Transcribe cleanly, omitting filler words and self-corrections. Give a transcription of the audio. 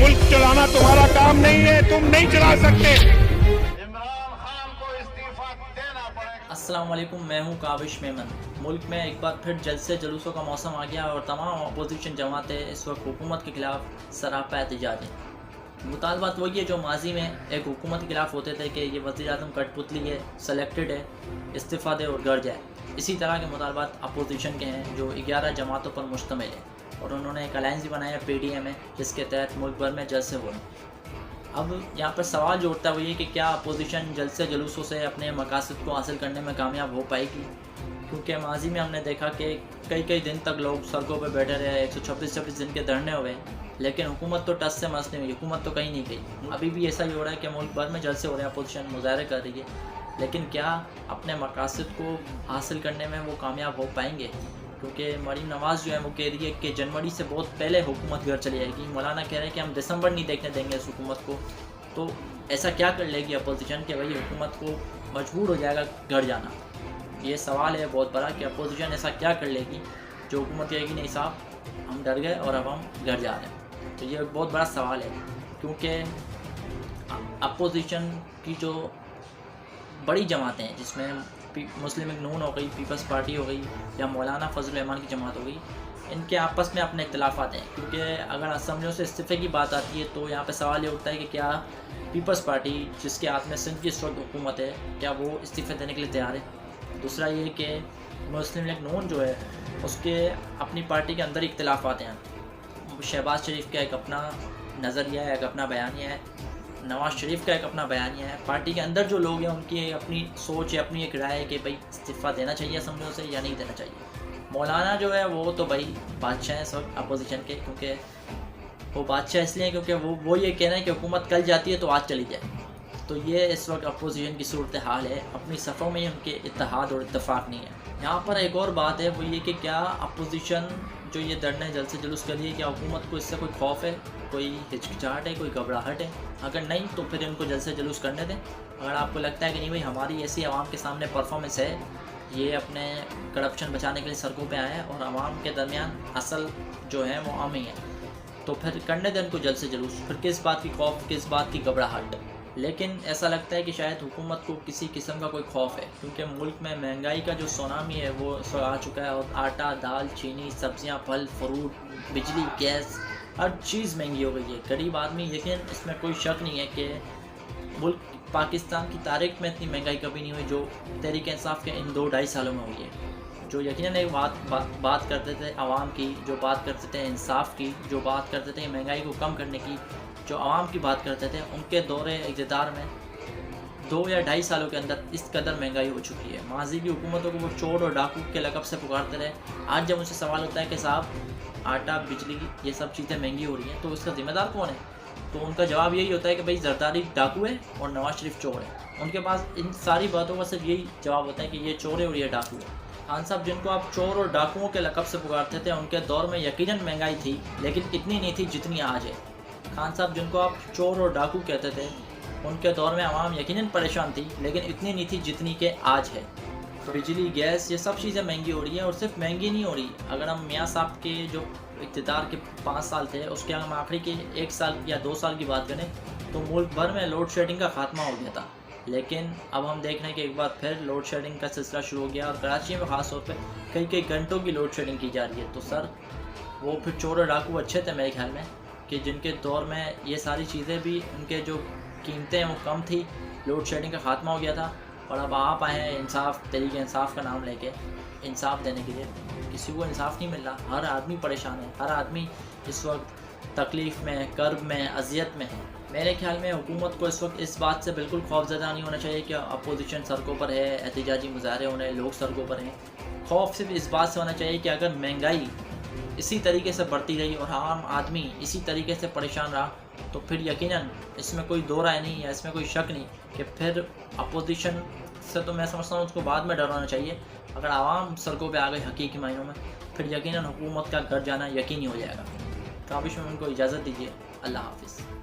मुल्क चलाना तुम्हारा काम नहीं है, तुम नहीं चला सकते। इमरान खान को इस्तीफा देना पड़ेगा। अस्सलाम वालेकुम, मैं हूं काबिश मेमन। मुल्क में एक बार फिर जलसे जुलूसों का मौसम आ गया और तमाम अपोजिशन जमातें इस वक्त हुकूमत के खिलाफ सरापा एहतजाज हैं। मुतालबात वही है जो माजी में एक हुकूमत के खिलाफ होते थे कि ये वज़ीर आज़म कठपुतली है, सेलेक्टेड है, इस्तीफ़ा दे और घर जाए। इसी तरह के मुतालबात अपोजिशन के हैं जो 11 जमातों पर मुश्तमिल है और उन्होंने एक अलायंस भी बनाया PDM है, जिसके तहत मुल्क भर में जलसे हो रहे हैं। अब यहाँ पर सवाल जो उठता है वो ये कि क्या अपोजिशन जलसे जुलूसों से अपने मकासद को हासिल करने में कामयाब हो पाएगी, क्योंकि माजी में हमने देखा कि कई दिन तक लोग सड़कों पर बैठे रहे, 126 दिन के धरने हुए, लेकिन हुकूमत तो टस से मस नहीं हुई, हुकूमत तो कहीं नहीं गई। अभी भी ऐसा ही हो रहा है कि मुल्क भर में जलसे हो रहे हैं, अपोजिशन मुजाहरे कर रही है, लेकिन क्या अपने मकासद को हासिल करने में वो कामयाब हो पाएंगे? क्योंकि मरीम नवाज़ जो है वो कह रही है कि जनवरी से बहुत पहले हुकूमत घर चली जाएगी। मौलाना कह रहे हैं कि हम दिसंबर नहीं देखने देंगे इस हुकूमत को। तो ऐसा क्या कर लेगी अपोजिशन कि भाई हुकूमत को मजबूर हो जाएगा घर जाना? ये सवाल है बहुत बड़ा कि अपोजिशन ऐसा क्या कर लेगी जो हुकूमत कहेगी नहीं साहब हम डर गए और अब हम घर जा रहे हैं। तो ये बहुत बड़ा सवाल है, क्योंकि अपोजिशन की जो बड़ी जमातें हैं जिसमें मुस्लिम लीग नून हो गई, पीपल्स पार्टी हो गई या मौलाना फजल रहमान की जमात हो गई, इनके आपस में अपने इख्तलाफात हैं। क्योंकि अगर असम्बलियों से इस्तीफ़े की बात आती है तो यहाँ पे सवाल ये उठता है कि क्या पीपल्स पार्टी जिसके हाथ में सिंध की इस वक्त हुकूमत है, क्या वो इस्तीफ़े देने के लिए तैयार है? दूसरा ये कि मुस्लिम लीग नून जो है उसके अपनी पार्टी के अंदर इख्तलाफात हैं। शहबाज शरीफ का एक अपना नज़रिया है, एक अपना बयानिया है, नवाज़ शरीफ का एक अपना बयानिया है। पार्टी के अंदर जो लोग हैं उनकी अपनी सोच है, अपनी एक राय है कि भाई इस्तीफ़ा देना चाहिए असम्बलियों से या नहीं देना चाहिए। मौलाना जो है वो तो भाई बादशाह हैं सब अपोजिशन के, क्योंकि वो बादशाह इसलिए क्योंकि वो ये कह रहे हैं कि हुकूमत कल जाती है तो आज चली जाए। तो ये इस वक्त अपोजिशन की सूरत हाल है, अपनी सफ़ों में उनके इत्तेहाद और इत्तेफाक नहीं है। यहाँ पर एक और बात है, वो ये कि क्या अपोजिशन जो ये धरने जलसे जुलूस कर रही है, क्या हुकूमत को इससे कोई खौफ है, कोई हिचकिचाहट है, कोई घबराहट है? अगर नहीं तो फिर इनको जलसे जुलूस करने दें। अगर आपको लगता है कि नहीं भाई हमारी ऐसी आवाम के सामने परफॉर्मेंस है, ये अपने करप्शन बचाने के लिए सड़कों पे आए हैं और आवाम के दरमियान असल जो है वो आम ही है, तो फिर करने दें इनको जलसे जुलूस। फिर किस बात की खौफ, किस बात की घबराहट? लेकिन ऐसा लगता है कि शायद हुकूमत को किसी किस्म का कोई खौफ है, क्योंकि मुल्क में महंगाई का जो सुनामी है वो आ चुका है और आटा, दाल, चीनी, सब्जियां, फल, फ्रूट, बिजली, गैस, हर चीज़ महंगी हो गई है। गरीब आदमी, लेकिन इसमें कोई शक नहीं है कि मुल्क पाकिस्तान की तारीख में इतनी महंगाई कभी नहीं हुई जो तहरीक इंसाफ के इन 2-2.5 सालों में हुई है। जो यकीनन एक बात करते थे आवाम की, जो बात करते थे इंसाफ की, जो बात करते थे महंगाई को कम करने की, जो आवाम की बात करते थे, उनके दौरे इक़्तिदार में 2 या 2.5 सालों के अंदर इस कदर महंगाई हो चुकी है। माजी की हुकूमतों को वो चोर और डाकू के लक़ब से पुकारते रहे। आज जब उनसे सवाल होता है कि साहब आटा, बिजली, ये सब चीज़ें महंगी हो रही हैं तो इसका ज़िम्मेदार कौन है, तो उनका जवाब यही होता है कि भाई जरदारी डाकू है और नवाज़ शरीफ चोर है। उनके पास इन सारी बातों का सिर्फ यही जवाब होता है कि ये चोर है और ये डाकू है। खान साहब जिनको आप चोर और डाकुओं के लक़ब से पुकारते थे, उनके दौर में यकीनन महंगाई थी, लेकिन इतनी नहीं थी जितनी आज है। खान साहब जिनको आप चोर और डाकू कहते थे, उनके दौर में आवाम यकीनन परेशान थी, लेकिन इतनी नहीं थी जितनी के आज है। बिजली, गैस, ये सब चीज़ें महंगी हो रही हैं और सिर्फ महंगी नहीं हो रही। अगर हम मियाँ साहब के जो इक़्तिदार के 5 साल थे उसके हम आखिरी के 1 साल या 2 साल की बात करें तो मुल्क भर में लोड शेडिंग का खात्मा हो गया था, लेकिन अब हम देख रहे हैं कि एक बार फिर लोड शेडिंग का सिलसिला शुरू हो गया और कराची में ख़ास तौर पर कई घंटों की लोड शेडिंग की जा रही है। तो सर वो फिर चोर और डाकू अच्छे थे मेरे ख्याल में कि जिनके दौर में ये सारी चीज़ें भी, उनके जो कीमतें हैं वो कम थी, लोड शेडिंग का ख़ात्मा हो गया था। और अब आप आए हैं इंसाफ, तरीके इंसाफ का नाम लेके इंसाफ देने के लिए। किसी को इंसाफ नहीं मिल रहा, हर आदमी परेशान है, हर आदमी इस वक्त तकलीफ़ में, कर्ब में, अजियत में है। मेरे ख्याल में हुकूमत को इस वक्त इस बात से बिल्कुल खौफज़दा नहीं होना चाहिए कि अपोजिशन सड़कों पर है, एहतजाजी मुजाहरे हो रहे हैं, लोग सड़कों पर हैं। खौफ सिर्फ इस बात से होना चाहिए कि अगर महंगाई इसी तरीके से बढ़ती रही और आम आदमी इसी तरीके से परेशान रहा तो फिर यकीनन इसमें कोई दो राय नहीं है, इसमें कोई शक नहीं कि फिर अपोजिशन से तो मैं समझता हूँ उसको बाद में डराना चाहिए। अगर आवाम सड़कों पे आ गई हकीकी मायनों में, फिर यकीनन हुकूमत का घर जाना यकीनी हो जाएगा। काबिश में उनको इजाज़त दीजिए। अल्लाह हाफिज़।